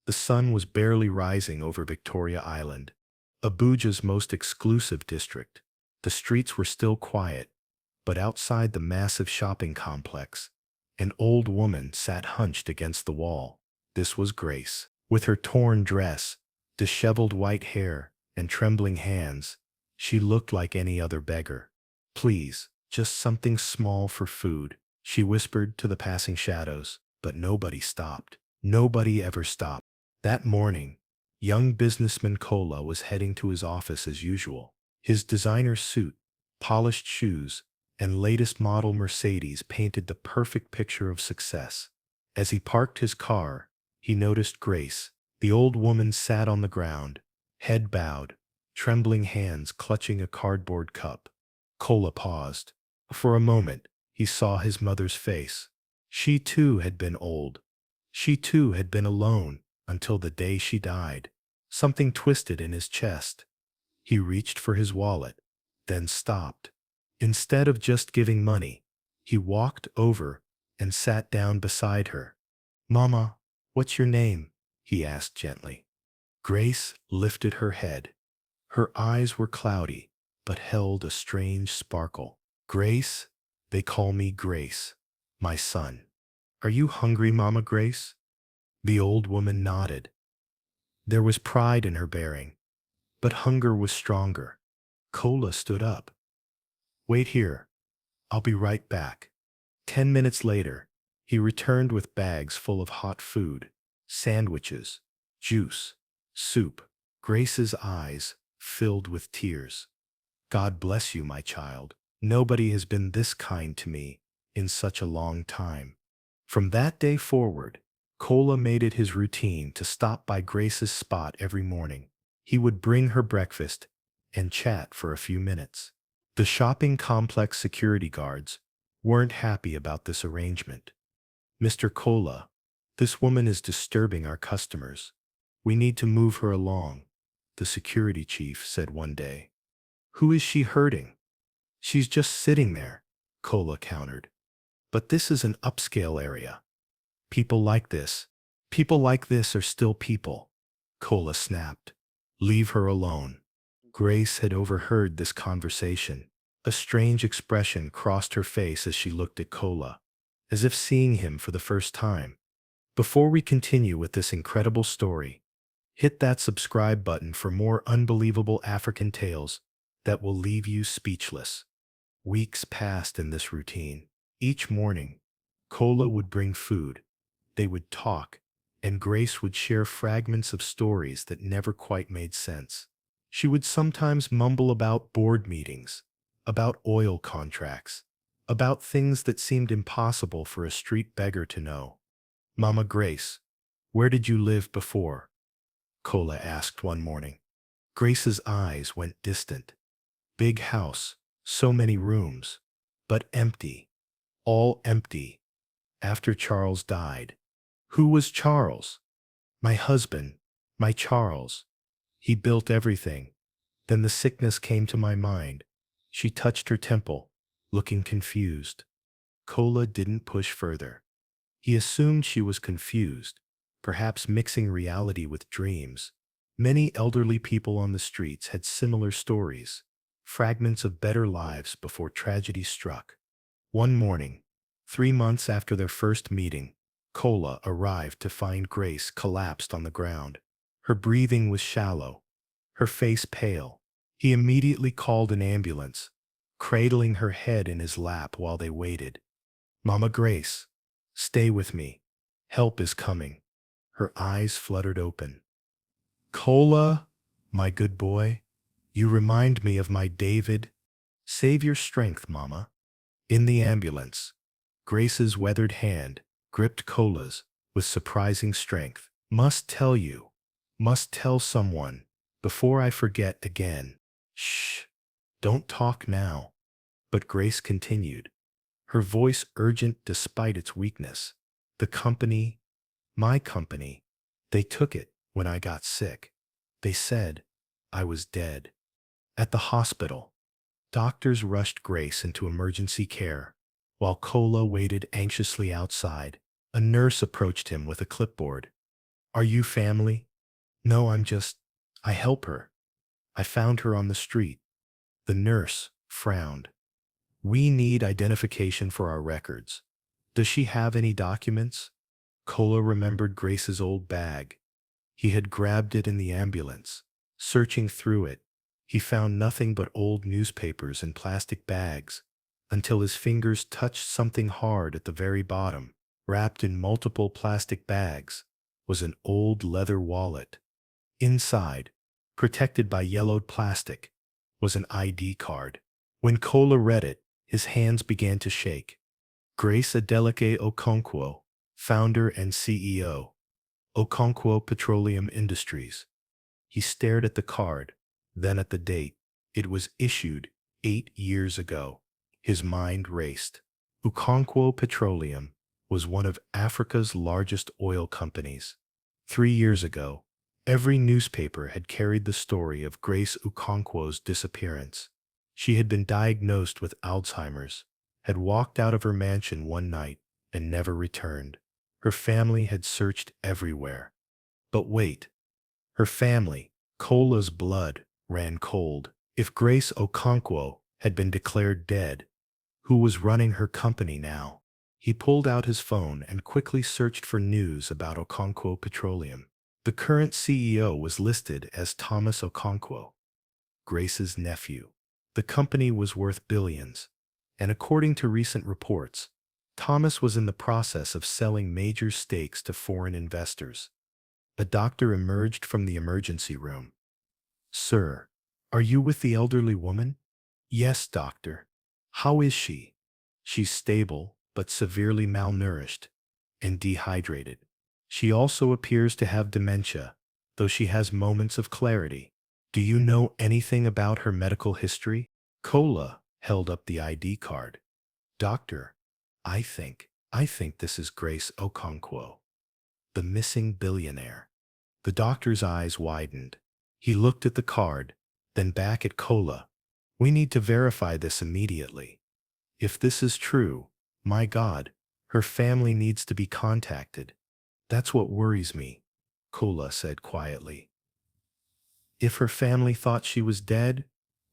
The sun was barely rising over Victoria Island, Abuja's most exclusive district. The streets were still quiet, but outside the massive shopping complex, an old woman sat hunched against the wall. This was Grace. With her torn dress, disheveled white hair, and trembling hands, she looked like any other beggar. "Please, just something small for food," she whispered to the passing shadows, but nobody stopped. Nobody ever stopped. That morning, young businessman Kola was heading to his office as usual. His designer suit, polished shoes, and latest model Mercedes painted the perfect picture of success. As he parked his car, he noticed Grace. The old woman sat on the ground, head bowed, trembling hands clutching a cardboard cup. Kola paused. For a moment, he saw his mother's face. She too had been old. She too had been alone until the day she died. Something twisted in his chest. He reached for his wallet, then stopped. Instead of just giving money, he walked over and sat down beside her. "Mama, what's your name?" he asked gently. Grace lifted her head. Her eyes were cloudy, but held a strange sparkle. "Grace, they call me Grace, my son." "Are you hungry, Mama Grace?" The old woman nodded. There was pride in her bearing, but hunger was stronger. Kola stood up. "Wait here. I'll be right back." 10 minutes later, he returned with bags full of hot food, sandwiches, juice, soup. Grace's eyes filled with tears. "God bless you, my child. Nobody has been this kind to me in such a long time." From that day forward, Kola made it his routine to stop by Grace's spot every morning. He would bring her breakfast and chat for a few minutes. The shopping complex security guards weren't happy about this arrangement. "Mr. Kola, this woman is disturbing our customers. We need to move her along," the security chief said one day. "Who is she hurting?" "She's just sitting there," Kola countered. "But this is an upscale area. People like this. People like this are still people," Kola snapped. "Leave her alone." Grace had overheard this conversation. A strange expression crossed her face as she looked at Kola, as if seeing him for the first time. Before we continue with this incredible story, hit that subscribe button for more unbelievable African tales that will leave you speechless. Weeks passed in this routine. Each morning, Kola would bring food. They would talk, and Grace would share fragments of stories that never quite made sense. She would sometimes mumble about board meetings, about oil contracts, about things that seemed impossible for a street beggar to know. "Mama Grace, where did you live before?" Kola asked one morning. Grace's eyes went distant. "Big house, so many rooms, but empty, all empty. After Charles died." "Who was Charles?" "My husband, my Charles. He built everything. Then the sickness came to my mind." She touched her temple, looking confused. Kola didn't push further. He assumed she was confused, perhaps mixing reality with dreams. Many elderly people on the streets had similar stories, fragments of better lives before tragedy struck. One morning, 3 months after their first meeting, Kola arrived to find Grace collapsed on the ground. Her breathing was shallow, her face pale. He immediately called an ambulance, cradling her head in his lap while they waited. "Mama Grace, stay with me. Help is coming." Her eyes fluttered open. "Kola, my good boy, you remind me of my David. Save your strength, Mama." In the ambulance, Grace's weathered hand gripped Kola's with surprising strength. "Must tell you. Must tell someone. Before I forget again." "Shh. Don't talk now." But Grace continued, her voice urgent despite its weakness. "The company, my company, they took it when I got sick. They said I was dead. At the hospital, doctors rushed Grace into emergency care, while Kola waited anxiously outside. A nurse approached him with a clipboard. Are you family? No, I help her. I found her on the street. The nurse frowned. We need identification for our records. Does she have any documents? Kola remembered Grace's old bag. He had grabbed it in the ambulance. Searching through it, he found nothing but old newspapers and plastic bags, until his fingers touched something hard at the very bottom. Wrapped in multiple plastic bags was an old leather wallet. Inside, protected by yellowed plastic, was an ID card. When Kola read it, his hands began to shake. Grace Adeleke Okonkwo, founder and CEO, Okonkwo Petroleum Industries. He stared at the card, then at the date. It was issued 8 years ago. His mind raced. Okonkwo Petroleum was one of Africa's largest oil companies. 3 years ago, every newspaper had carried the story of Grace Okonkwo's disappearance. She had been diagnosed with Alzheimer's, had walked out of her mansion one night, and never returned. Her family had searched everywhere. But wait, her family, Kola's blood, ran cold. If Grace Okonkwo had been declared dead, who was running her company now? He pulled out his phone and quickly searched for news about Okonkwo Petroleum. The current CEO was listed as Thomas Okonkwo, Grace's nephew. The company was worth billions, and according to recent reports, Thomas was in the process of selling major stakes to foreign investors. A doctor emerged from the emergency room. Sir, are you with the elderly woman? Yes, doctor. How is she? She's stable, but severely malnourished and dehydrated. She also appears to have dementia, though she has moments of clarity. Do you know anything about her medical history? Kola held up the ID card. Doctor, I think this is Grace Okonkwo, the missing billionaire. The doctor's eyes widened. He looked at the card, then back at Kola. We need to verify this immediately. If this is true, my God, her family needs to be contacted. That's what worries me, Kola said quietly. If her family thought she was dead,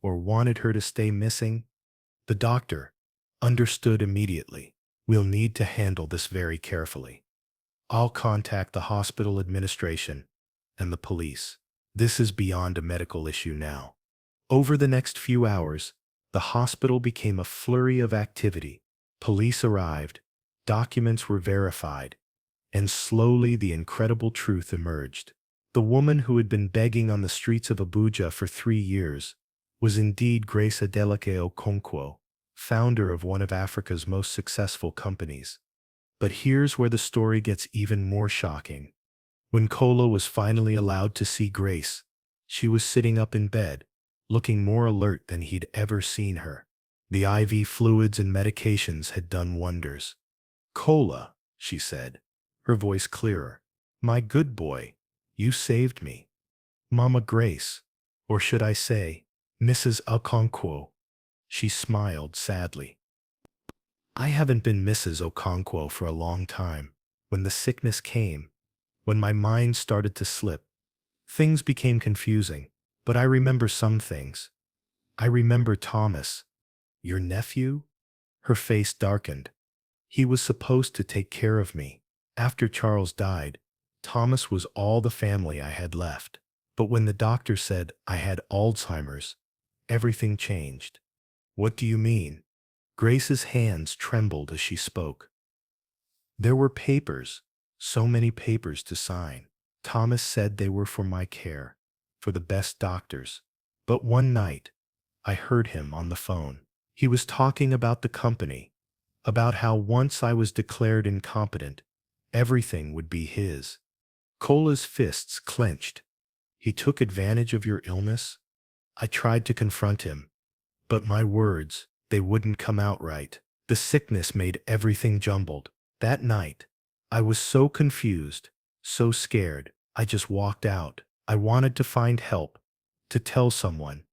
or wanted her to stay missing, the doctor understood immediately. We'll need to handle this very carefully. I'll contact the hospital administration and the police. This is beyond a medical issue now. Over the next few hours, the hospital became a flurry of activity. Police arrived, documents were verified, and slowly the incredible truth emerged. The woman who had been begging on the streets of Abuja for 3 years was indeed Grace Adeleke Okonkwo, founder of one of Africa's most successful companies. But here's where the story gets even more shocking. When Kola was finally allowed to see Grace, she was sitting up in bed, looking more alert than he'd ever seen her. The IV fluids and medications had done wonders. Kola, she said, her voice clearer. My good boy, you saved me. Mama Grace, or should I say, Mrs. Okonkwo. She smiled sadly. I haven't been Mrs. Okonkwo for a long time. When the sickness came, when my mind started to slip, things became confusing, but I remember some things. I remember Thomas, your nephew? Her face darkened. He was supposed to take care of me. After Charles died, Thomas was all the family I had left. But when the doctor said I had Alzheimer's, everything changed. What do you mean? Grace's hands trembled as she spoke. There were papers, so many papers to sign. Thomas said they were for my care, for the best doctors. But one night, I heard him on the phone. He was talking about the company, about how once I was declared incompetent, everything would be his. Kola's fists clenched. He took advantage of your illness? I tried to confront him, but my words, they wouldn't come out right. The sickness made everything jumbled. That night, I was so confused, so scared, I just walked out. I wanted to find help, to tell someone,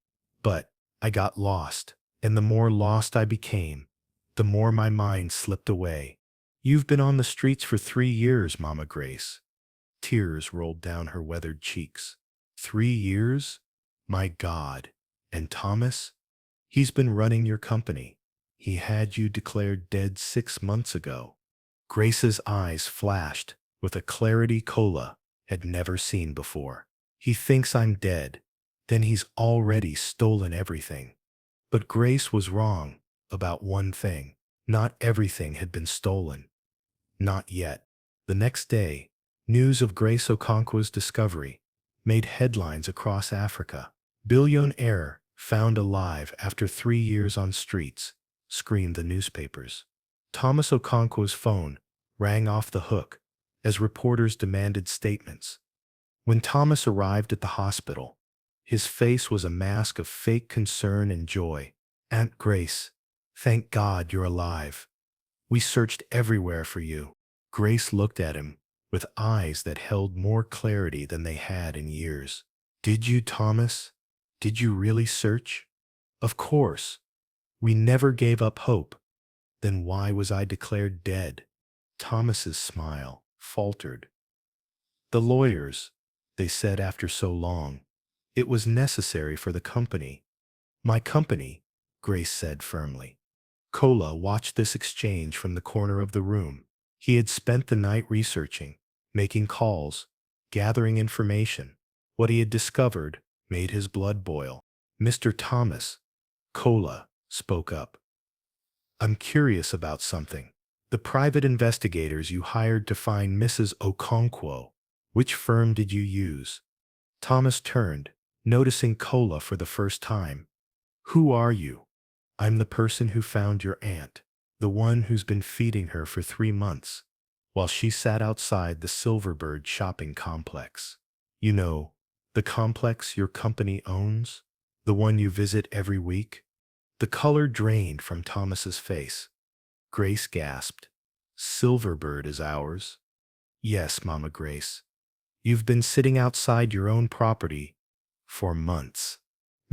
but I got lost. And the more lost I became, the more my mind slipped away. You've been on the streets for 3 years, Mama Grace. Tears rolled down her weathered cheeks. 3 years? My God. And Thomas? He's been running your company. He had you declared dead 6 months ago. Grace's eyes flashed with a clarity Kola had never seen before. He thinks I'm dead. Then he's already stolen everything. But Grace was wrong about one thing. Not everything had been stolen. Not yet. The next day, news of Grace Okonkwo's discovery made headlines across Africa. Billionaire found alive after 3 years on streets, screamed the newspapers. Thomas Okonkwo's phone rang off the hook as reporters demanded statements. When Thomas arrived at the hospital, his face was a mask of fake concern and joy. Aunt Grace, thank God you're alive. We searched everywhere for you. Grace looked at him with eyes that held more clarity than they had in years. Did you, Thomas? Did you really search? Of course. We never gave up hope. Then why was I declared dead? Thomas's smile faltered. The lawyers, they said after so long. It was necessary for the company. My company, Grace said firmly. Kola watched this exchange from the corner of the room. He had spent the night researching, making calls, gathering information. What he had discovered made his blood boil. Mr. Thomas, Kola spoke up. I'm curious about something. The private investigators you hired to find Mrs. Okonkwo, which firm did you use? Thomas turned, noticing Kola for the first time. Who are you? I'm the person who found your aunt, the one who's been feeding her for 3 months, while she sat outside the Silverbird shopping complex. You know, the complex your company owns? The one you visit every week? The color drained from Thomas's face. Grace gasped. Silverbird is ours? Yes, Mama Grace. You've been sitting outside your own property for months.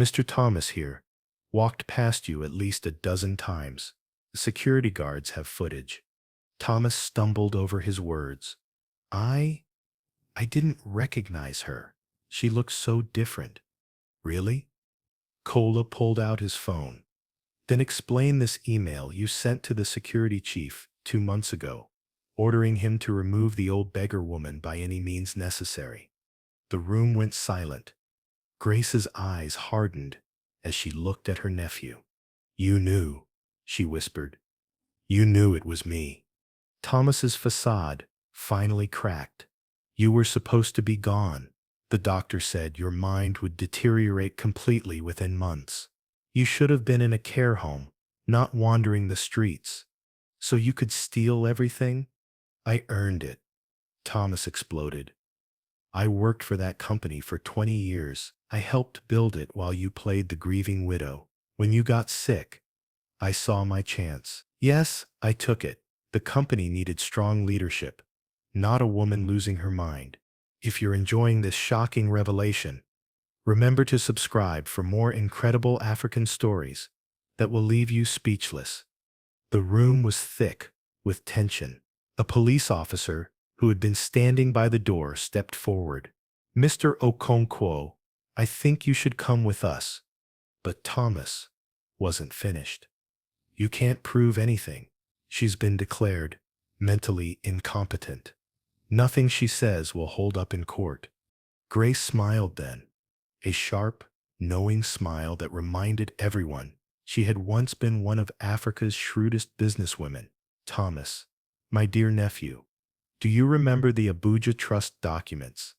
Mr. Thomas here walked past you at least a dozen times. The security guards have footage. Thomas stumbled over his words. I didn't recognize her. She looked so different. Really? Kola pulled out his phone. Then explain this email you sent to the security chief 2 months ago, ordering him to remove the old beggar woman by any means necessary. The room went silent. Grace's eyes hardened as she looked at her nephew. You knew, she whispered. You knew it was me. Thomas's facade finally cracked. You were supposed to be gone. The doctor said your mind would deteriorate completely within months. You should have been in a care home, not wandering the streets. So you could steal everything? I earned it. Thomas exploded. I worked for that company for 20 years. I helped build it while you played the grieving widow. When you got sick, I saw my chance. Yes, I took it. The company needed strong leadership, not a woman losing her mind. If you're enjoying this shocking revelation, remember to subscribe for more incredible African stories that will leave you speechless. The room was thick with tension. A police officer who had been standing by the door stepped forward. Mr. Okonkwo, I think you should come with us. But Thomas wasn't finished. You can't prove anything. She's been declared mentally incompetent. Nothing she says will hold up in court. Grace smiled then, a sharp, knowing smile that reminded everyone she had once been one of Africa's shrewdest businesswomen. Thomas, my dear nephew, do you remember the Abuja Trust documents?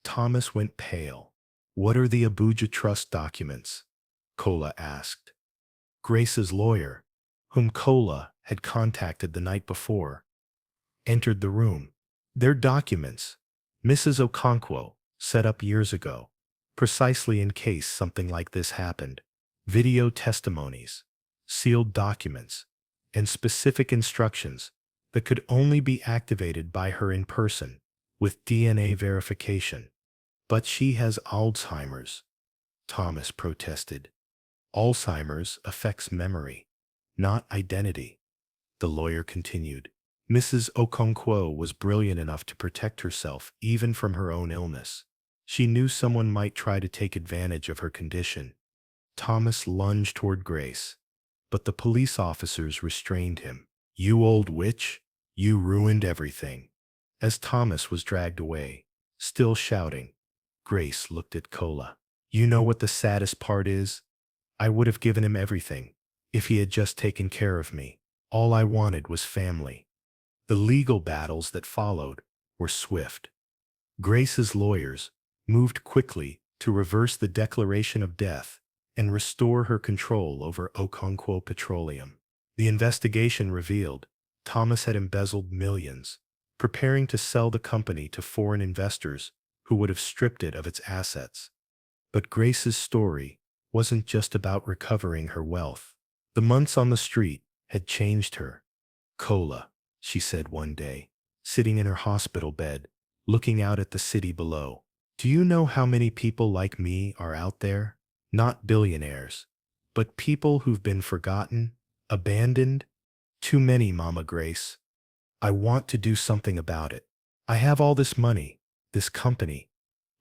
Thomas went pale. What are the Abuja Trust documents? Kola asked. Grace's lawyer, whom Kola had contacted the night before, entered the room. Their documents, Mrs. Okonkwo set up years ago, precisely in case something like this happened. Video testimonies, sealed documents, and specific instructions that could only be activated by her in person with DNA verification. But she has Alzheimer's, Thomas protested. Alzheimer's affects memory, not identity, the lawyer continued. Mrs. Okonkwo was brilliant enough to protect herself even from her own illness. She knew someone might try to take advantage of her condition. Thomas lunged toward Grace, but the police officers restrained him. "You old witch, you ruined everything." As Thomas was dragged away, still shouting, Grace looked at Kola. "You know what the saddest part is? I would have given him everything if he had just taken care of me. All I wanted was family." The legal battles that followed were swift. Grace's lawyers moved quickly to reverse the declaration of death and restore her control over Okonkwo Petroleum. The investigation revealed Thomas had embezzled millions, preparing to sell the company to foreign investors who would have stripped it of its assets. But Grace's story wasn't just about recovering her wealth. The months on the street had changed her. "Kola," she said one day, sitting in her hospital bed, looking out at the city below. "Do you know how many people like me are out there? Not billionaires, but people who've been forgotten, abandoned. Too many, Mama Grace. I want to do something about it. I have all this money, this company,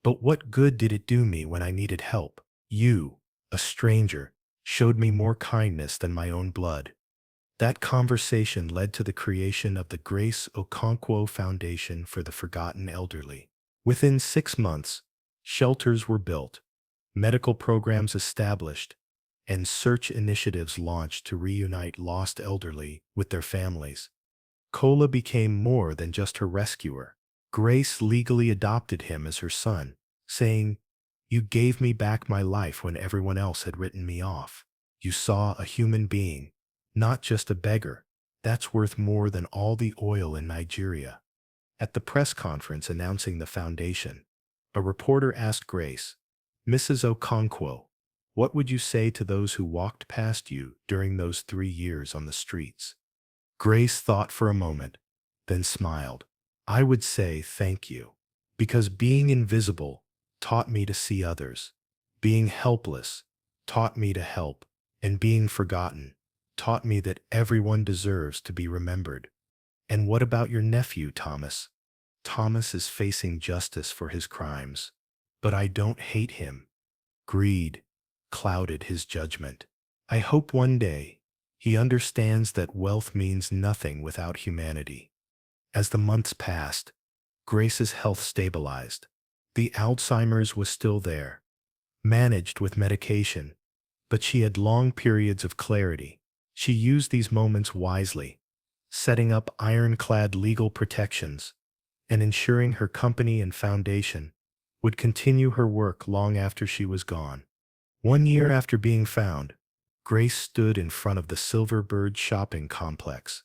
but what good did it do me when I needed help? You, a stranger, showed me more kindness than my own blood." That conversation led to the creation of the Grace Okonkwo Foundation for the Forgotten Elderly. Within 6 months, shelters were built, medical programs established, and search initiatives launched to reunite lost elderly with their families. Kola became more than just her rescuer. Grace legally adopted him as her son, saying, "You gave me back my life when everyone else had written me off. You saw a human being, not just a beggar. That's worth more than all the oil in Nigeria." At the press conference announcing the foundation, a reporter asked Grace, "Mrs. Okonkwo, what would you say to those who walked past you during those 3 years on the streets?" Grace thought for a moment, then smiled. "I would say thank you, because being invisible taught me to see others. Being helpless taught me to help, and being forgotten taught me that everyone deserves to be remembered." "And what about your nephew, Thomas?" "Thomas is facing justice for his crimes, but I don't hate him." Greed clouded his judgment. "I hope one day he understands that wealth means nothing without humanity." As the months passed, Grace's health stabilized. The Alzheimer's was still there, managed with medication, but she had long periods of clarity. She used these moments wisely, setting up ironclad legal protections and ensuring her company and foundation would continue her work long after she was gone. 1 year after being found, Grace stood in front of the Silverbird shopping complex.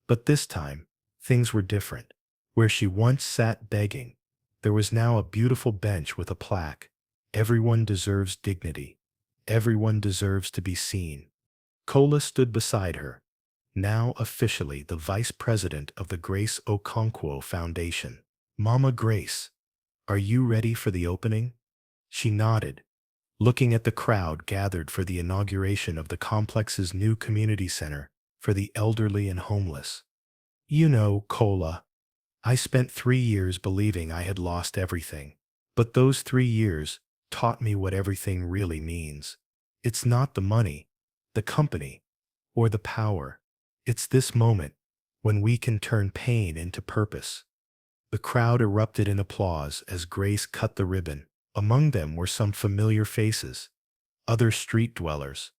But this time, things were different. Where she once sat begging, there was now a beautiful bench with a plaque. "Everyone deserves dignity. Everyone deserves to be seen." Kola stood beside her, now officially the vice president of the Grace Okonkwo Foundation. "Mama Grace, are you ready for the opening?" She nodded, looking at the crowd gathered for the inauguration of the complex's new community center for the elderly and homeless. "You know, Kola, I spent 3 years believing I had lost everything. But those 3 years taught me what everything really means. It's not the money, the company, or the power. It's this moment when we can turn pain into purpose." The crowd erupted in applause as Grace cut the ribbon. Among them were some familiar faces, other street dwellers.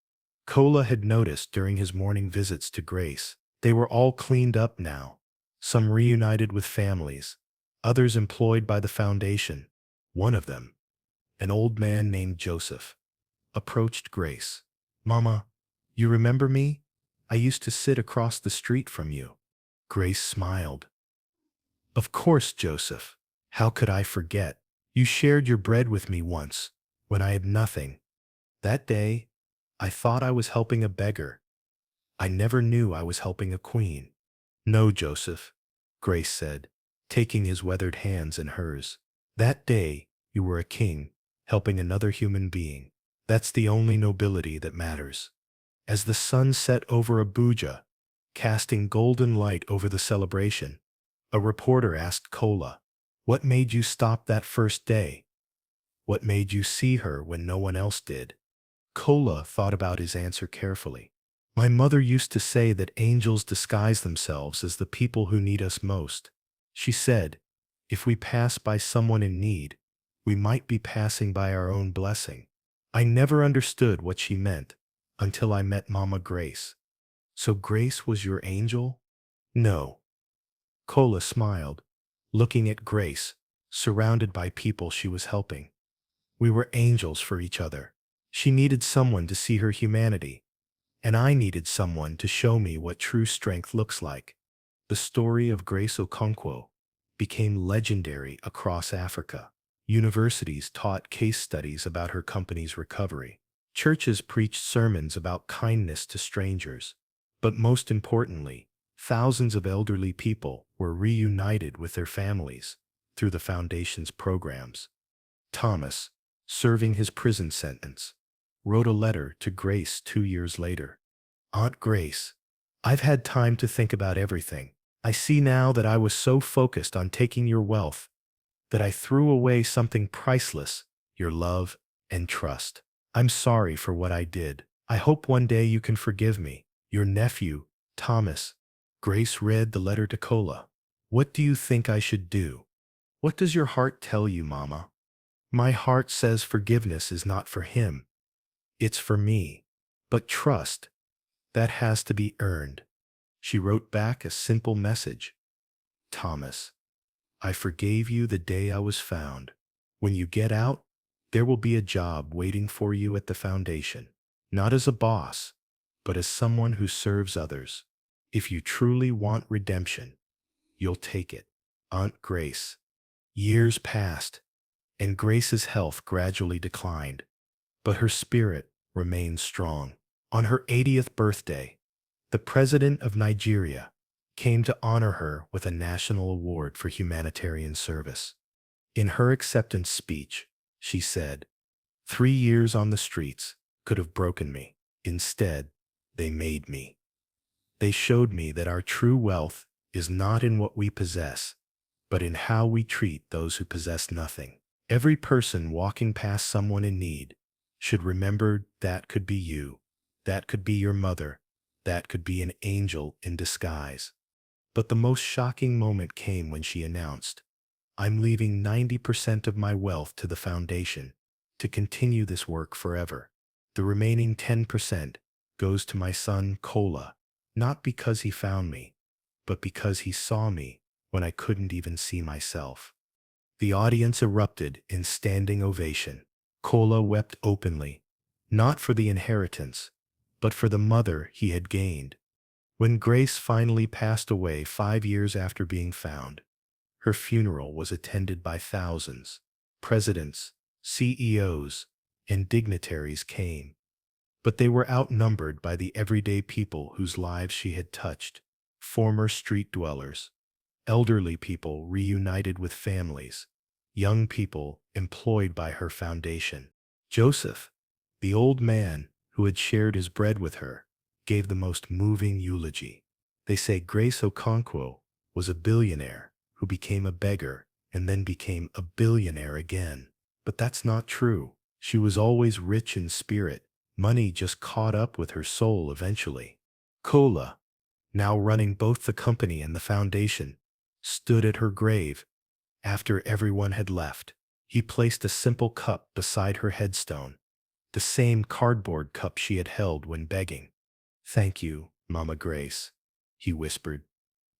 Kola had noticed during his morning visits to Grace. They were all cleaned up now, some reunited with families, others employed by the foundation. One of them, an old man named Joseph, approached Grace. "Mama, you remember me? I used to sit across the street from you." Grace smiled. "Of course, Joseph. How could I forget? You shared your bread with me once, when I had nothing. That day, I thought I was helping a beggar. I never knew I was helping a queen." "No, Joseph," Grace said, taking his weathered hands in hers. "That day, you were a king, helping another human being. That's the only nobility that matters." As the sun set over Abuja, casting golden light over the celebration. A reporter asked Kola, "What made you stop that first day? What made you see her when no one else did?" Kola thought about his answer carefully. "My mother used to say that angels disguise themselves as the people who need us most. She said, if we pass by someone in need, we might be passing by our own blessing. I never understood what she meant until I met Mama Grace." "So Grace was your angel?" "No." Kola smiled, looking at Grace, surrounded by people she was helping. "We were angels for each other. She needed someone to see her humanity, and I needed someone to show me what true strength looks like." The story of Grace Okonkwo became legendary across Africa. Universities taught case studies about her company's recovery. Churches preached sermons about kindness to strangers. But most importantly, thousands of elderly people were reunited with their families through the Foundation's programs. Thomas, serving his prison sentence, wrote a letter to Grace 2 years later. "Aunt Grace, I've had time to think about everything. I see now that I was so focused on taking your wealth that I threw away something priceless, your love and trust. I'm sorry for what I did. I hope one day you can forgive me. Your nephew, Thomas." Grace read the letter to Kola. "What do you think I should do?" "What does your heart tell you, Mama?" "My heart says forgiveness is not for him. It's for me. But trust, that has to be earned." She wrote back a simple message. "Thomas, I forgave you the day I was found. When you get out, there will be a job waiting for you at the Foundation. Not as a boss, but as someone who serves others. If you truly want redemption, you'll take it." Aunt Grace. Years passed, and Grace's health gradually declined, but her spirit remained strong. On her 80th birthday, the President of Nigeria came to honor her with a national award for humanitarian service. In her acceptance speech, she said, "3 years on the streets could have broken me. Instead, they made me. They showed me that our true wealth is not in what we possess, but in how we treat those who possess nothing." Every person walking past someone in need should remember that could be you, that could be your mother, that could be an angel in disguise. But the most shocking moment came when she announced, "I'm leaving 90% of my wealth to the Foundation to continue this work forever. The remaining 10% goes to my son Kola, not because he found me, but because he saw me when I couldn't even see myself." The audience erupted in standing ovation. Kola wept openly, not for the inheritance, but for the mother he had gained. When Grace finally passed away 5 years after being found, her funeral was attended by thousands. Presidents, CEOs, and dignitaries came, but they were outnumbered by the everyday people whose lives she had touched. Former street dwellers, elderly people reunited with families, young people employed by her foundation. Joseph, the old man who had shared his bread with her, gave the most moving eulogy. They say Grace Okonkwo was a billionaire who became a beggar and then became a billionaire again. But that's not true. She was always rich in spirit. Money just caught up with her soul eventually. Kola, now running both the company and the foundation, stood at her grave after everyone had left. He placed a simple cup beside her headstone, the same cardboard cup she had held when begging. "Thank you, Mama Grace," he whispered.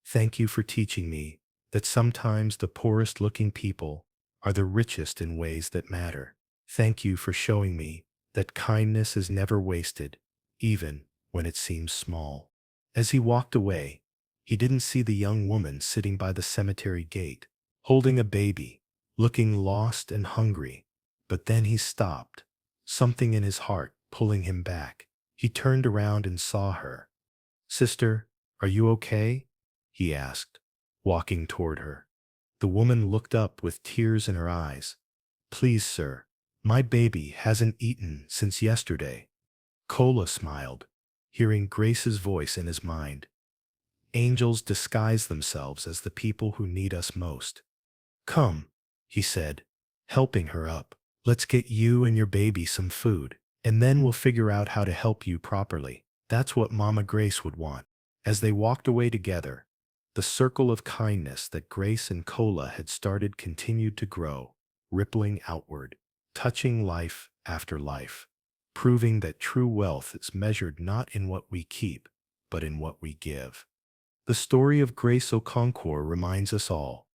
"Thank you for teaching me that sometimes the poorest looking people are the richest in ways that matter. Thank you for showing me that kindness is never wasted, even when it seems small." As he walked away, he didn't see the young woman sitting by the cemetery gate, holding a baby, looking lost and hungry. But then he stopped, something in his heart pulling him back. He turned around and saw her. "Sister, are you okay?" he asked, walking toward her. The woman looked up with tears in her eyes. "Please, sir, my baby hasn't eaten since yesterday." Kola smiled, hearing Grace's voice in his mind. Angels disguise themselves as the people who need us most. Come, he said, helping her up. Let's get you and your baby some food, and then we'll figure out how to help you properly. That's what Mama Grace would want. As they walked away together, the circle of kindness that Grace and Kola had started continued to grow, rippling outward, touching life after life, proving that true wealth is measured not in what we keep, but in what we give. The story of Grace Okonkwo reminds us all: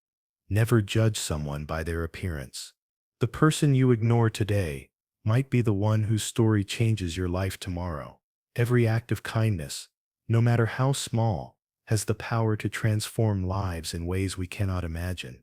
never judge someone by their appearance. The person you ignore today might be the one whose story changes your life tomorrow. Every act of kindness, no matter how small, has the power to transform lives in ways we cannot imagine.